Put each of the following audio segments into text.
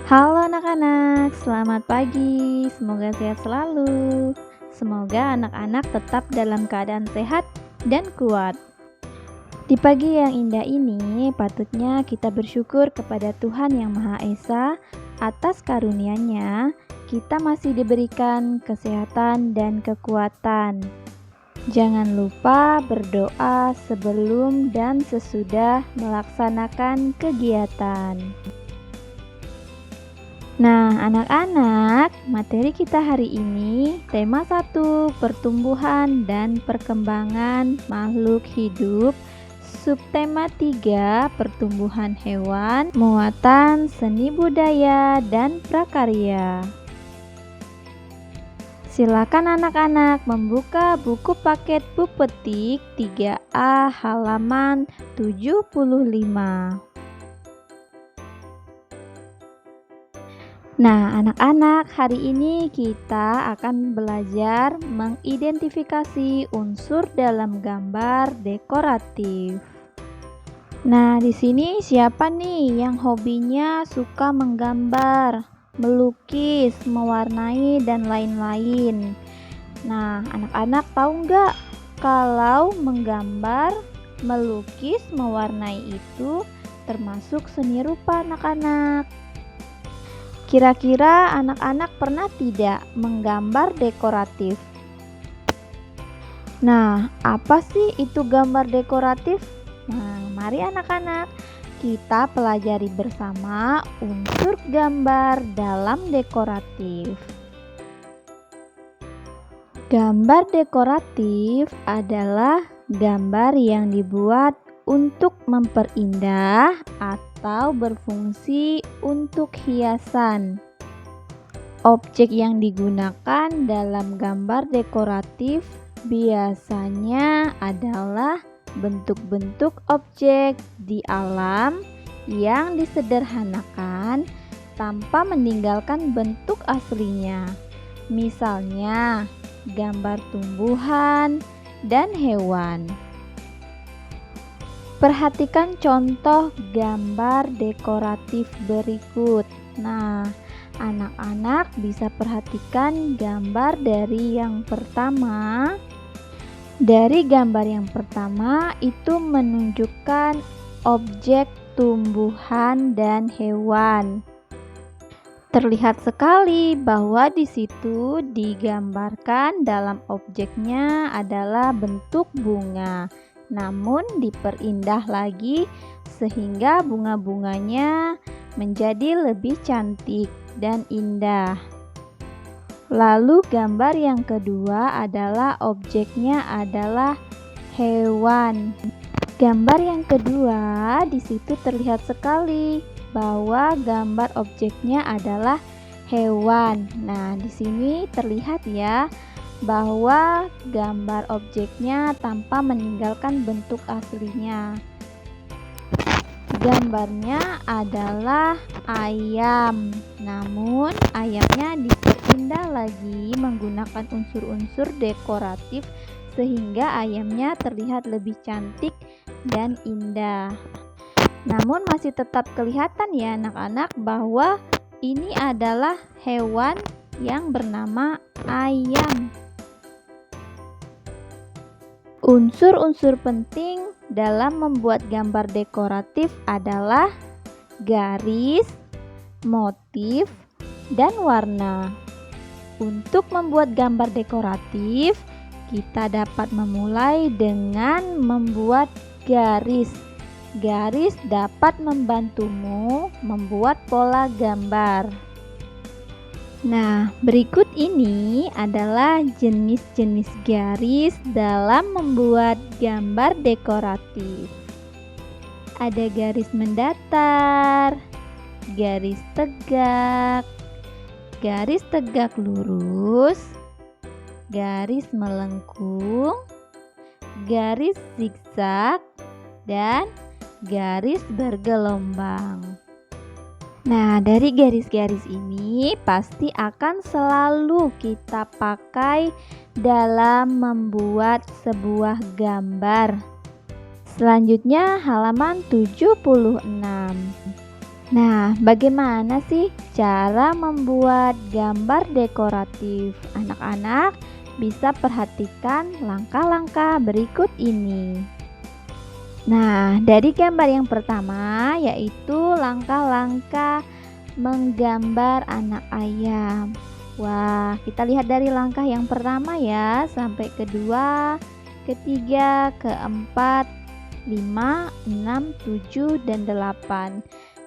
Halo anak-anak, selamat pagi. Semoga sehat selalu. Semoga anak-anak tetap dalam keadaan sehat dan kuat. Di pagi yang indah ini, patutnya kita bersyukur kepada Tuhan Yang Maha Esa atas karunia-Nya. Kita masih diberikan kesehatan dan kekuatan. Jangan lupa berdoa sebelum dan sesudah melaksanakan kegiatan. Nah, anak-anak, materi kita hari ini tema 1, pertumbuhan dan perkembangan makhluk hidup. Subtema 3, pertumbuhan hewan, muatan seni budaya dan prakarya. Silakan anak-anak membuka buku paket Bupetik 3A halaman 75. Nah, anak-anak, hari ini kita akan belajar mengidentifikasi unsur dalam gambar dekoratif. Nah, di sini siapa nih yang hobinya suka menggambar, melukis, mewarnai, dan lain-lain? Nah, anak-anak tahu nggak kalau menggambar, melukis, mewarnai itu termasuk seni rupa anak-anak? Kira-kira anak-anak pernah tidak menggambar dekoratif? Nah, apa sih itu gambar dekoratif? Nah, mari anak-anak kita pelajari bersama unsur gambar dalam dekoratif. Gambar dekoratif adalah gambar yang dibuat untuk memperindah atau berfungsi untuk hiasan. Objek yang digunakan dalam gambar dekoratif biasanya adalah bentuk-bentuk objek di alam yang disederhanakan tanpa meninggalkan bentuk aslinya. Misalnya, gambar tumbuhan dan hewan. Perhatikan contoh gambar dekoratif berikut. Nah, anak-anak bisa perhatikan gambar dari yang pertama. Dari gambar yang pertama itu menunjukkan objek tumbuhan dan hewan. Terlihat sekali bahwa di situ digambarkan dalam objeknya adalah bentuk bunga. Namun diperindah lagi sehingga bunga-bunganya menjadi lebih cantik dan indah. Lalu gambar yang kedua adalah objeknya adalah hewan. Gambar yang kedua di situ terlihat sekali bahwa gambar objeknya adalah hewan. Nah, di sini terlihat ya bahwa gambar objeknya tanpa meninggalkan bentuk aslinya. Gambarnya adalah ayam, namun ayamnya diperindah lagi menggunakan unsur-unsur dekoratif sehingga ayamnya terlihat lebih cantik dan indah. Namun masih tetap kelihatan ya anak-anak bahwa ini adalah hewan yang bernama ayam. Unsur-unsur penting dalam membuat gambar dekoratif adalah garis, motif, dan warna. Untuk membuat gambar dekoratif, kita dapat memulai dengan membuat garis. Garis dapat membantumu membuat pola gambar. Nah, berikut ini adalah jenis-jenis garis dalam membuat gambar dekoratif. Ada garis mendatar, garis tegak lurus, garis melengkung, garis zigzag, dan garis bergelombang. Nah, dari garis-garis ini pasti akan selalu kita pakai dalam membuat sebuah gambar. Selanjutnya halaman 76. Nah, bagaimana sih cara membuat gambar dekoratif? Anak-anak bisa perhatikan langkah-langkah berikut ini. Nah, dari gambar yang pertama yaitu langkah-langkah menggambar anak ayam. Wah, kita lihat dari langkah yang pertama ya, sampai kedua, ketiga, keempat, 5, 6, 7, dan 8.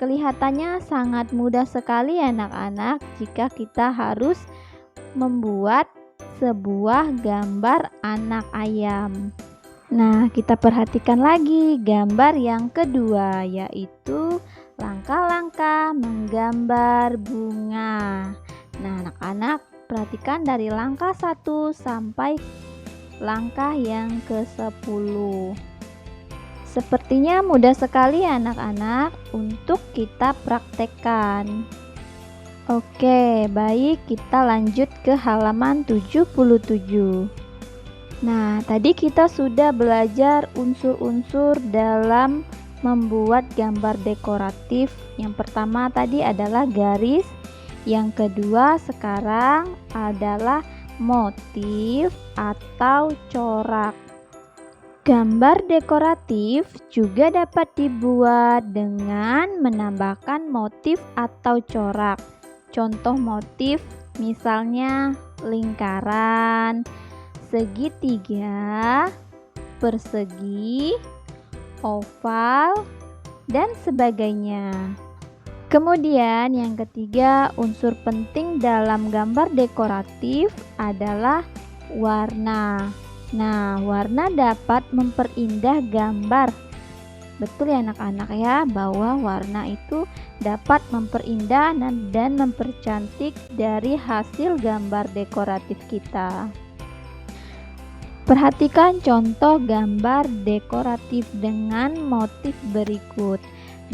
Kelihatannya sangat mudah sekali anak-anak jika kita harus membuat sebuah gambar anak ayam. Nah, kita perhatikan lagi gambar yang kedua, yaitu langkah-langkah menggambar bunga. Nah, anak-anak perhatikan dari langkah 1 sampai langkah yang ke-10. Sepertinya mudah sekali anak-anak untuk kita praktekkan. Oke, baik, kita lanjut ke halaman 77. Nah, tadi kita sudah belajar unsur-unsur dalam membuat gambar dekoratif. Yang pertama tadi adalah garis, yang kedua sekarang adalah motif atau corak. Gambar dekoratif juga dapat dibuat dengan menambahkan motif atau corak. Contoh motif misalnya lingkaran, segitiga, persegi, oval, dan sebagainya. Kemudian yang ketiga, unsur penting dalam gambar dekoratif adalah warna. Nah, warna dapat memperindah gambar. Betul ya anak-anak ya, bahwa warna itu dapat memperindah dan mempercantik dari hasil gambar dekoratif kita. Perhatikan contoh gambar dekoratif dengan motif berikut.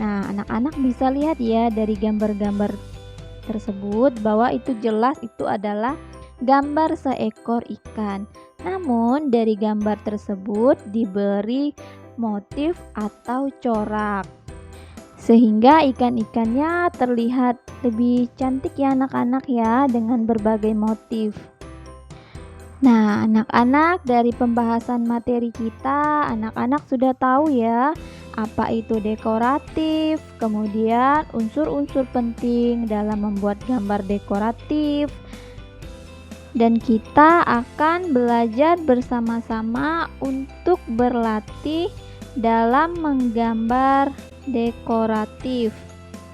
Nah, anak-anak bisa lihat ya dari gambar-gambar tersebut bahwa itu jelas itu adalah gambar seekor ikan. Namun dari gambar tersebut diberi motif atau corak sehingga ikan-ikannya terlihat lebih cantik ya anak-anak ya dengan berbagai motif. Nah, anak-anak, dari pembahasan materi kita, anak-anak sudah tahu ya apa itu dekoratif, kemudian unsur-unsur penting dalam membuat gambar dekoratif. Dan kita akan belajar bersama-sama untuk berlatih dalam menggambar dekoratif.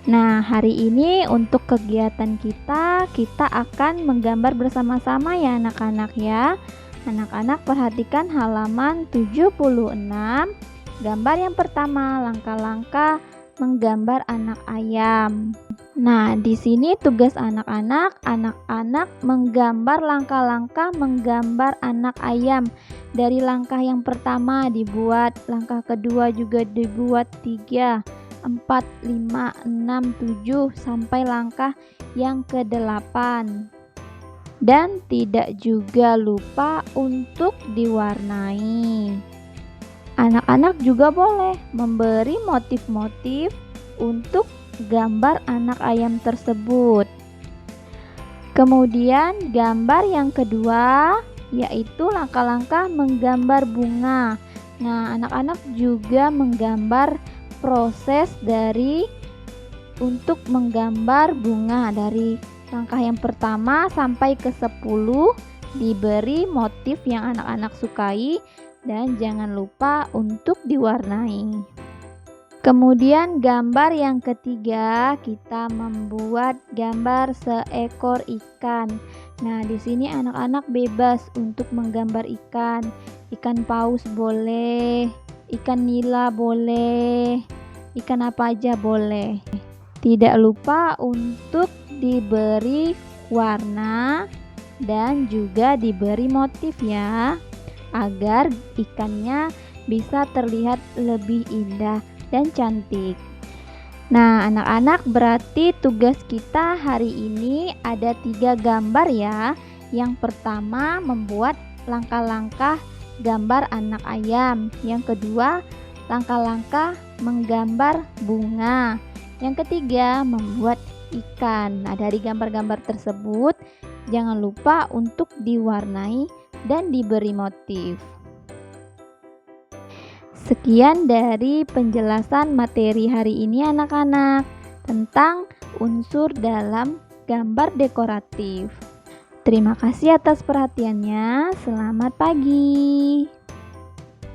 Nah, hari ini untuk kegiatan kita akan menggambar bersama-sama ya anak-anak ya. Anak-anak perhatikan halaman 76. Gambar yang pertama, langkah-langkah menggambar anak ayam. Nah, di sini tugas anak-anak menggambar langkah-langkah menggambar anak ayam. Dari langkah yang pertama dibuat, langkah kedua juga dibuat 3, 4, 5, 6, 7 sampai langkah yang ke-8. Dan tidak juga lupa untuk diwarnai. Anak-anak juga boleh memberi motif-motif untuk gambar anak ayam tersebut. Kemudian gambar yang kedua yaitu langkah-langkah menggambar bunga. Nah, anak-anak juga menggambar proses untuk menggambar bunga dari langkah yang pertama sampai ke 10 diberi motif yang anak-anak sukai dan jangan lupa untuk diwarnai. Kemudian gambar yang ketiga, kita membuat gambar seekor ikan. Nah, di sini anak-anak bebas untuk menggambar ikan. Ikan paus boleh, ikan nila boleh, ikan apa aja boleh. Tidak lupa untuk diberi warna dan juga diberi motif ya, agar ikannya bisa terlihat lebih indah dan cantik. Nah, anak-anak, berarti tugas kita hari ini ada 3 gambar ya. Yang pertama membuat langkah-langkah gambar anak ayam. Yang kedua langkah-langkah menggambar bunga. Yang ketiga, membuat ikan. Nah, dari gambar-gambar tersebut, jangan lupa untuk diwarnai dan diberi motif. Sekian dari penjelasan materi hari ini anak-anak tentang unsur dalam gambar dekoratif. Terima kasih atas perhatiannya. Selamat pagi.